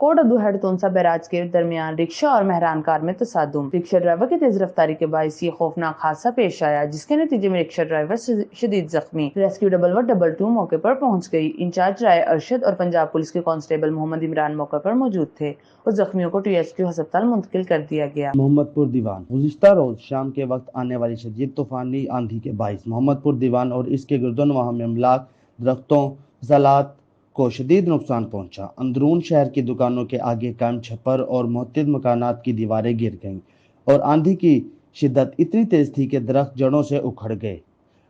Coat अदू head तोनसा barrage के दरमियान rickshaw और मेहरान कार में तसादुम। रिक्शा ड्राइवर की तेज रफ्तारी के बायस ये खौफनाक हादसा पेश आया, जिसके नतीजे में रिक्शा ड्राइवर शदीद जख्मी। रेस्क्यू 112 मौके पर पहुंच गई। इंचार्ज राय अरशद और पंजाब पुलिस के कांस्टेबल मोहम्मद इमरान मौके पर मौजूद थे और जख्मियों को THQ अस्पताल मुंतकिल कर दिया गया। मोहम्मदपुर दीवान। गुज़िश्ता रोज शाम के वक्त आने वाली शदीद तूफानी आंधी के बायस मोहम्मदपुर दीवान और इसके गिरदोनवाह में अमलाक, दरख्तों, ज़लात को शदीद नुकसान पहुंचा। अंदरून शहर की दुकानों के आगे कायम छप्पर और मुहत्तद मकानात की दीवारें गिर गईं और आंधी की शिद्दत इतनी तेज थी कि दरख्त जड़ों से उखड़ गए।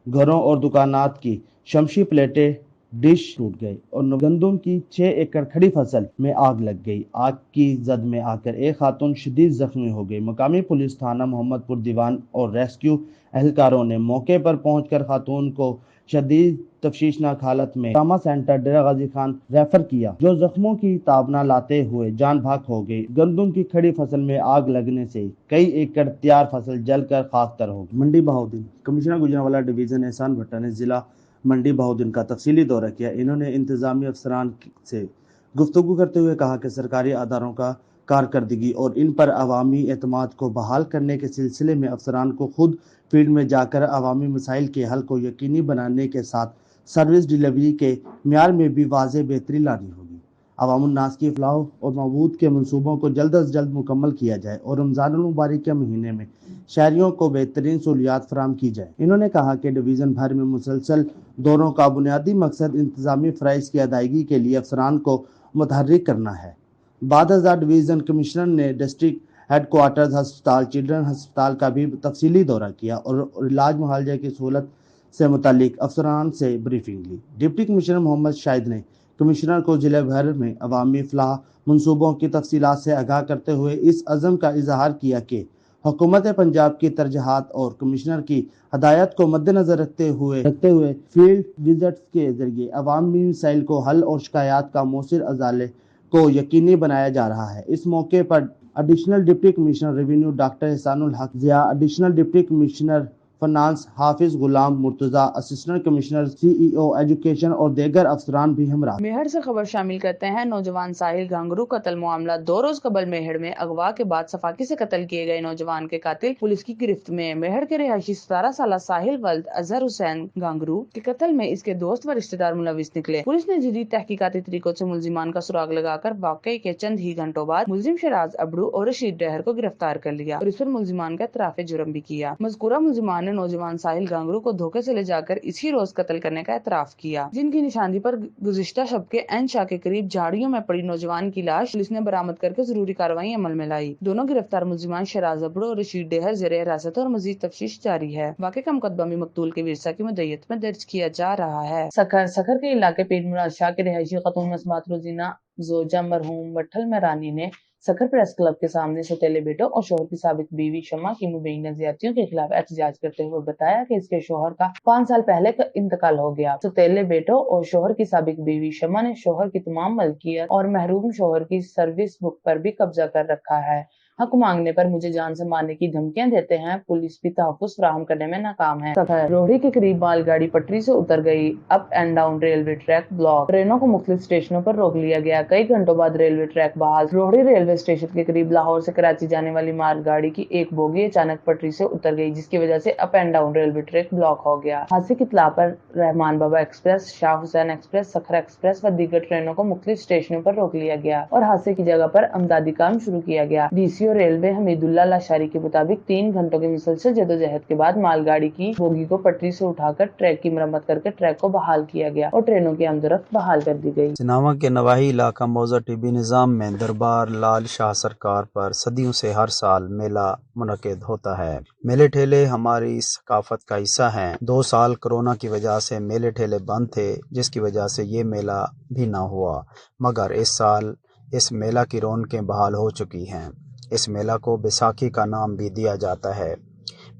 घरों और दुकानात की शमशी प्लेटें, डिश टूट गई और गंदम की 6 एकड़ खड़ी फसल में आग लग गई। आग की जद में आकर एक खातून शदीद जख्मी हो गई। मकामी पुलिस थाना मोहम्मदपुर दीवान और रेस्क्यू एहलकारों ने मौके पर पहुंचकर खातून को शदीद तफ्शीशनाक हालत में ट्रामा सेंटर डेरा गाजी खान रेफर किया, जो जख्मों की ताबना लाते हुए जान भाग हो गई। गंदम की खड़ी फसल में आग लगने से कई एकड़ तैयार फसल जलकर खाकतर हो गई। मंडी बहाउद्दीन। कमिश्नर गुजरांवाला डिवीजन एहसान भट्टा ने जिला मंडी बहाउद्दीन का तफसीली दौरा किया। इन्होंने इंतजामी अफसरान से गुफ्तगू करते हुए कहा कि सरकारी अदारों का कारकर्दगी और इन पर अवामी एतमाद को बहाल करने के सिलसिले में अफसरान को खुद फील्ड में जाकर अवामी मसाइल के हल को यकीनी बनाने के साथ सर्विस डिलीवरी के म्यार में भी वाज़ेह बेहतरी लानी होगी। अवामुन्नास की फलाह और मबूद के मनसूबों को जल्द अज जल्द मुकम्मल किया जाए और रमज़ानुल मुबारक के महीने में शहरियों को बेहतरीन सहूलियात फराहम की जाए। इन्होंने कहा कि डिवीज़न भर में मुसलसल दौरों का बुनियादी मकसद इंतजामी फ़राइज़ की अदायगी के लिए अफसरान को मुतहर्रिक करना है। बाद डिवीज़न कमिश्नर ने डिस्ट्रिक्ट हेडक्वार्टर्स अस्पताल, चिल्ड्रन अस्पताल का भी तफसीली दौरा किया और इलाज मुआलजे की सहूलत से मुतालिक अफसरान से ब्रीफिंग ली। डिप्टी कमिश्नर मोहम्मद शाहिद ने कमिश्नर को जिले भर में अवामी फलाह मनसूबों की तफसीलात से आगाह करते हुए इस अज़म का इजहार किया कि हुकूमत पंजाब की तरजहात और कमिश्नर की हदायत को मद्देनजर रखते हुए फील्ड विजिट्स के जरिए अवामी मसाइल को हल और शिकायत का मौसर अजाले को यकीनी बनाया जा रहा है। इस मौके पर additional deputy commissioner revenue doctor Ehsanul Haq Zia, additional deputy commissioner finance Hafiz Ghulam Murtaza, assistant commissioner CEO education और दीगर अफसरान भी हमरा। मेहर से खबर शामिल करते हैं। नौजवान साहिल गांगरू कत्ल मामला 2 रोज कबल मेहर में अगवा के बाद सफाकी से कत्ल किए गए नौजवान के कातिल पुलिस की गिरफ्त में। मेहर के रिहायशी 17 साल साहिल वल्द अजहर हुसैन गांगरू के कत्ल में इसके दोस्त व रिश्तेदार मुलविस निकले। पुलिस ने जदीद तहकीकाती तरीकों से मुलजिमान का सुराग लगाकर वाकई के चंद ही घंटों बाद मुलजिम शराज अबड़ू और रशीद डहर को गिरफ्तार कर लिया और इस पर मुलजिमान का इतराफ जुर्म भी किया। मज़कूरा मुलजिमान ने नौजवान साहिल गांगरू को धोखे से ले जाकर इसी रोज कत्ल करने का इतराफ किया, जिनकी निशानी पर गुज़िश्ता शब के एन शाह के करीब झाड़ियों में पड़ी नौजवान की लाश पुलिस ने बरामद करके जरूरी कार्रवाई अमल में लाई। दोनों गिरफ्तार मुलजिमान शराज अबड़ो और रशीद डहर ज़ेरे हिरासत और मजीद तफ्तीश जारी है। वाक़े का मुकदमा भी मकतूल के विरसा की मुद्दत में दर्ज किया जा रहा है। सखर के इलाके पीर मुराद शाह के रिहायशी खातून मसमात रोजीना जोजा मरहूम बट्ठल में रानी ने सखर प्रेस क्लब के सामने सौतेले बेटों और शोहर की साबिक बीवी शमा की मुबैना ज्यादतियों के खिलाफ एहतजाज करते हुए बताया कि इसके शोहर का 5 साल पहले इंतकाल हो गया। सौतेले बेटों और शोहर की साबिक बीवी शमा ने शोहर की तमाम मलकियत और महरूम शोहर की सर्विस बुक पर भी कब्जा कर रखा है। हक मांगने पर मुझे जान से मारने की धमकियां देते हैं। पुलिस भी तहफ़्फ़ुज़ फराहम करने में नाकाम है। सफर रोहड़ी के करीब मालगाड़ी पटरी से उतर गई। Up and down railway track block. ट्रेनों को मुख्तलिफ स्टेशनों पर रोक लिया गया। कई घंटों बाद रेलवे ट्रैक बहाल। रोहड़ी रेलवे स्टेशन के करीब लाहौर से कराची जाने वाली मालगाड़ी की एक बोगी अचानक पटरी से उतर गई, जिसकी वजह से up and down railway track block हो गया। हादसे की इत्तला पर Rehman Baba express, Shah Hussain express, Sukkur express व दीगर ट्रेनों को मुख्तलिफ स्टेशनों पर रोक लिया गया और हादसे की जगह पर अमदादी काम शुरू किया गया। DCO रेलवे हमीदुल्लाह लाशारी के मुताबिक 3 घंटों की मुसलसल जदोजहद के बाद मालगाड़ी की बोगी को पटरी से उठाकर ट्रैक की मरम्मत करके ट्रैक को बहाल किया गया और ट्रेनों की आमदरफ्त बहाल कर दी गई। सिनावा के नवाही इलाका मौजा टीबी निज़ाम में दरबार लाल शाह सरकार पर सदियों से हर साल मेला मुनक़िद होता है। मेले ठेले हमारी सकाफत का हिस्सा हैं। 2 साल कोरोना की वजह से मेले ठेले बंद थे, जिसकी वजह से ये मेला भी ना हुआ, मगर इस साल इस मेला की रौनकें बहाल हो चुकी हैं। इस मेला को बैसाखी का नाम भी दिया जाता है।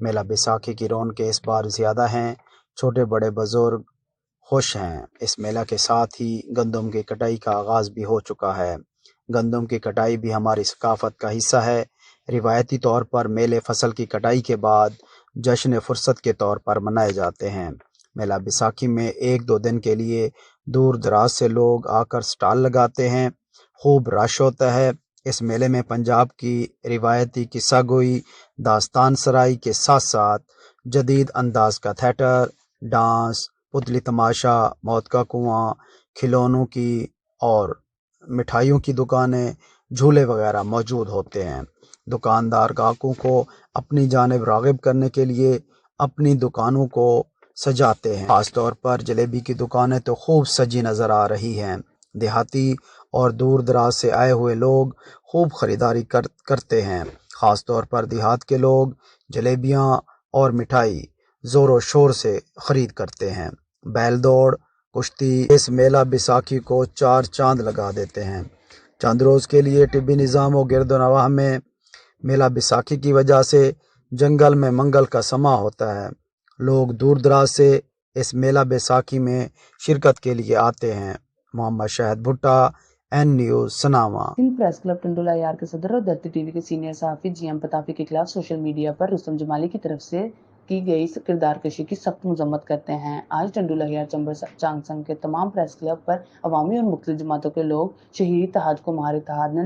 मेला बैसाखी की रौनकें इस बार ज़्यादा हैं। छोटे बड़े बुजुर्ग खुश हैं। इस मेला के साथ ही गंदम की कटाई का आगाज़ भी हो चुका है। गंदम की कटाई भी हमारी सकाफत का हिस्सा है। रिवायती तौर पर मेले फसल की कटाई के बाद जश्न फुर्सत के तौर पर मनाए जाते हैं। मेला बैसाखी में 1-2 दिन के लिए दूर दराज से लोग आकर स्टॉल लगाते हैं। خوب رش ہوتا ہے۔ اس میلے میں پنجاب کی روایتی قصہ گوئی، داستان سرائی کے ساتھ ساتھ جدید انداز کا تھیٹر، ڈانس، پتلی تماشا، موت کا کنواں، کھلونوں کی اور مٹھائیوں کی دکانیں، جھولے وغیرہ موجود ہوتے ہیں۔ دکاندار گاہکوں کو اپنی جانب راغب کرنے کے لیے اپنی دکانوں کو سجاتے ہیں۔ خاص طور پر جلیبی کی دکانیں تو خوب سجی نظر آ رہی ہیں۔ دیہاتی اور دور دراز سے آئے ہوئے لوگ خوب خریداری کرتے ہیں۔ خاص طور پر دیہات کے لوگ جلیبیاں اور مٹھائی زور و شور سے خرید کرتے ہیں۔ بیل دوڑ، کشتی، اس میلہ بیساکھی کو چار چاند لگا دیتے ہیں۔ چند روز کے لیے طبی نظام و گرد و نواح میں میلہ بیساکھی کی وجہ سے جنگل میں منگل کا سما ہوتا ہے۔ لوگ دور دراز سے اس میلہ بیساکھی میں شرکت کے لیے آتے ہیں۔ Muhammad Shahid Bhatta, N news, Sanawan. Sindh press club Tando Lyar کے صدر اور دھرتی ٹی وی کے سینئر صحافی جی ایم پتافی کے خلاف سوشل میڈیا پر رستم جمالی کی طرف سے کی گئی کردار کشی کی سخت مذمت کرتے ہیں۔ آج ٹنڈو لیار چمبر چانگسنگ کے تمام پریس کلب پر عوامی اور مختلف جماعتوں کے لوگ شہری اتحاد کو مہار اتحاد نے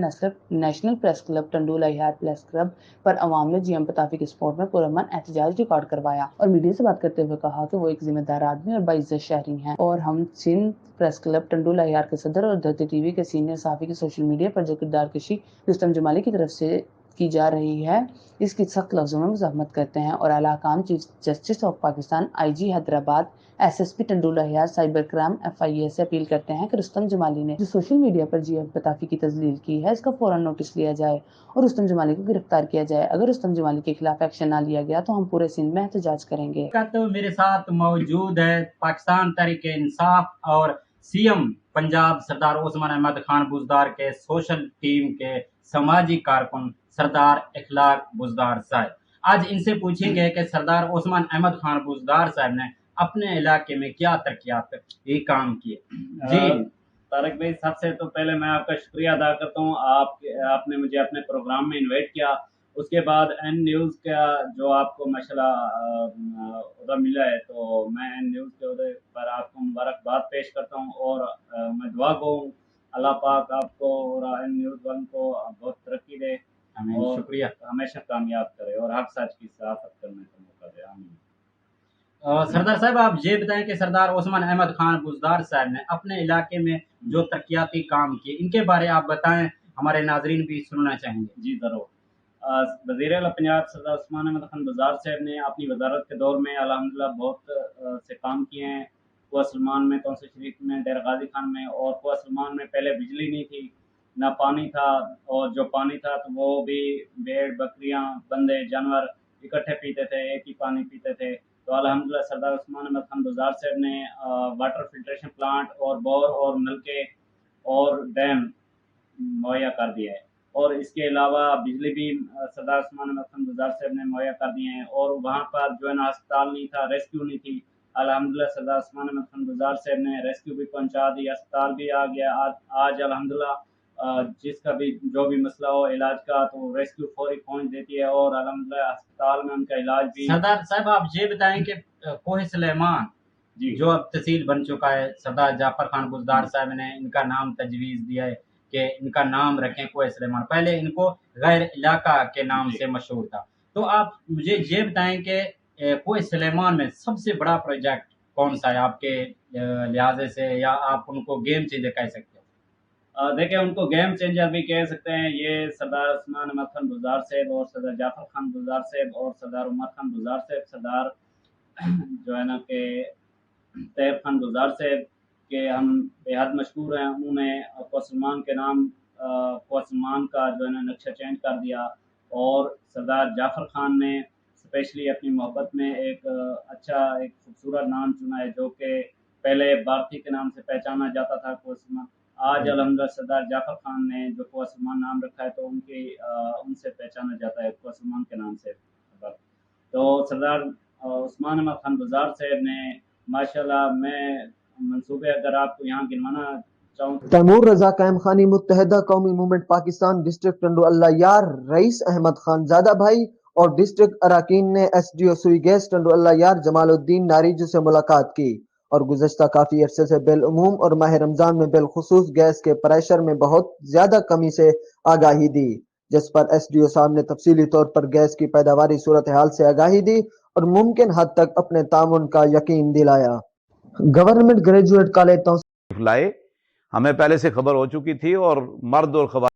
national press club Tando Lyar press club پر عوام نے جی ایم پتافی کے سپورٹ میں پرامن احتجاج ریکارڈ کروایا اور میڈیا سے بات کرتے ہوئے کہا کہ وہ ایک ذمہ دار آدمی اور باعزت شہری ہیں اور ہم سندھ پریس کلب ٹنڈو لیار کے صدر اور دھرتی ٹی وی کے سینئر صحافی کی سوشل میڈیا پر جو کردار کشی رستم جمالی کی طرف سے کی جا رہی ہے اس کی سخت لفظوں میں مذمت کرتے ہیں اور اعلیٰ حکام chief justice of Pakistan I G Hyderabad S S P Tando Lyar cyber crime F I A سے اپیل کرتے ہیں کہ رستم جمالی نے جو سوشل میڈیا پر جی ایم پتافی کی تذلیل کی ہے اس کا فوراً نوٹس لیا جائے اور رستم جمالی کو گرفتار کیا جائے۔ اگر رستم جمالی کے خلاف ایکشن نہ لیا گیا تو ہم پورے سندھ میں احتجاج کریں گے۔ میرے ساتھ موجود ہے پاکستان تحریک انصاف اور سی ایم پنجاب سردار عثمان احمد خان بزدار کے سوشل ٹیم کے سماجی کارکن سردار اخلاق بزدار صاحب۔ آج ان سے پوچھیں گے کہ سردار عثمان احمد خان بزدار صاحب نے اپنے علاقے میں کیا ترقیات یہ کام کیے۔ جی طارق بھائی، سب سے تو پہلے میں آپ کا شکریہ ادا کرتا ہوں، آپ نے مجھے اپنے پروگرام میں انوائٹ کیا۔ اس کے بعد این نیوز کا جو آپ کو ماشاءاللہ عہدہ ملا ہے، تو میں این نیوز کے عہدے پر آپ کو مبارکباد پیش کرتا ہوں اور میں دعا گو ہوں اللہ پاک آپ کو اور این نیوز والوں کو بہت ترقی دے اور شکریہ، ہمیشہ کامیاب کرے اور حق سچ کی صحافت کرنے کا موقع دے۔ آمین۔ سردار صاحب، آپ یہ بتائیں کہ سردار عثمان احمد خان بزدار صاحب نے اپنے علاقے میں جو ترقیاتی کام کیے ان کے بارے آپ بتائیں، ہمارے ناظرین بھی سننا چاہیں گے۔ جی ضرور۔ وزیر اعلیٰ پنجاب سردار عثمان احمد خان بزدار صاحب نے اپنی وزارت کے دور میں الحمدللہ بہت سے کام کیے ہیں۔ کوہ سلمان میں، تونس شریف میں، ڈیرہ غازی خان میں، اور کوہ سلمان میں پہلے بجلی نہیں تھی، نہ پانی تھا، اور جو پانی تھا تو وہ بھی بھیڑ بکریاں بندے جانور اکٹھے پیتے تھے، ایک ہی پانی پیتے تھے۔ تو الحمدللہ سردار عثمان احمد خان بزدار صاحب نے واٹر فلٹریشن پلانٹ اور بور اور نلکے اور ڈیم مہیا کر دیا ہے، اور اس کے علاوہ بجلی بھی سردار عثمان احمد خان بزدار صاحب نے مہیا کر دیے ہیں۔ اور وہاں پر جو ہے نا ہسپتال نہیں تھا، ریسکیو نہیں تھی، الحمدللہ سردار عثمان احمد خان بزدار صاحب نے ریسکیو بھی پہنچا دی، اسپتال بھی آ گیا۔ آج الحمدللہ جس کا بھی جو بھی مسئلہ ہو علاج کا تو ریسکیو فوری پہنچ دیتی ہے، اور الحمدللہ اسپتال میں ان کا علاج بھی۔ سردار صاحب، آپ یہ بتائیں کہ کوہ سلیمان جی جو اب تحصیل بن چکا ہے، سردار جعفر خان بزدار صاحب نے ان کا نام تجویز دیا ہے کہ ان کا نام رکھیں کوہ سلیمان، پہلے ان کو غیر علاقہ کے نام سے مشہور تھا۔ تو آپ مجھے یہ بتائیں کہ کوہ سلیمان میں سب سے بڑا پروجیکٹ کون سا ہے آپ کے لحاظ سے، یا آپ ان کو گیم چینجر کہہ سکتے ہیں؟ دیکھیں، ان کو گیم چینجر بھی کہہ سکتے ہیں۔ یہ سردار عثمان احمد خان بزدار صاحب اور سردار جعفر خان بزدار صاحب اور سردار عمر خان بزدار صاحب، سردار جو ہے نا کہ طیب خان بزدار صاحب کے ہم بے حد مشکور ہیں۔ انہوں نے کوہ سلمان کے نام کوہ سلمان کا جو ہے نا نقشہ چینج کر دیا، اور سردار جعفر خان نے اسپیشلی اپنی محبت میں ایک اچھا ایک خوبصورت نام چنا ہے، جو کہ پہلے بھارتی کے نام سے پہچانا جاتا تھا کوہ سلمان۔ آج الحمدللہ سردار جعفر خان نے جو کوہ سلمان نام رکھا ہے تو ان سے پہچانا جاتا ہے کوہ سلمان کے نام سے۔ تو سردار عثمان احمد خان بزدار صاحب نے ماشاءاللہ، میں منصوبے اگر آپ کو یہاں گنوانا چاہوں۔ تیمور رضا قائم خانی متحدہ قومی موومنٹ پاکستان ڈسٹرکٹ ٹنڈو اللہ یار رئیس احمد خان زادہ بھائی اور ڈسٹرکٹ اراکین نے ایس ڈی او سوئی گیس ٹنڈو اللہ یار جمال الدین ناریجو سے ملاقات کی اور گزشتہ کافی عرصے سے بالعموم اور ماہ رمضان میں بالخصوص گیس کے پریشر میں بہت زیادہ کمی سے آگاہی دی، جس پر ایس ڈی او صاحب نے تفصیلی طور پر گیس کی پیداواری صورتحال سے آگاہی دی اور ممکن حد تک اپنے تعاون کا یقین دلایا۔ گورنمنٹ گریجویٹ کالج لائے، ہمیں پہلے سے خبر ہو چکی تھی اور مرد اور خواتین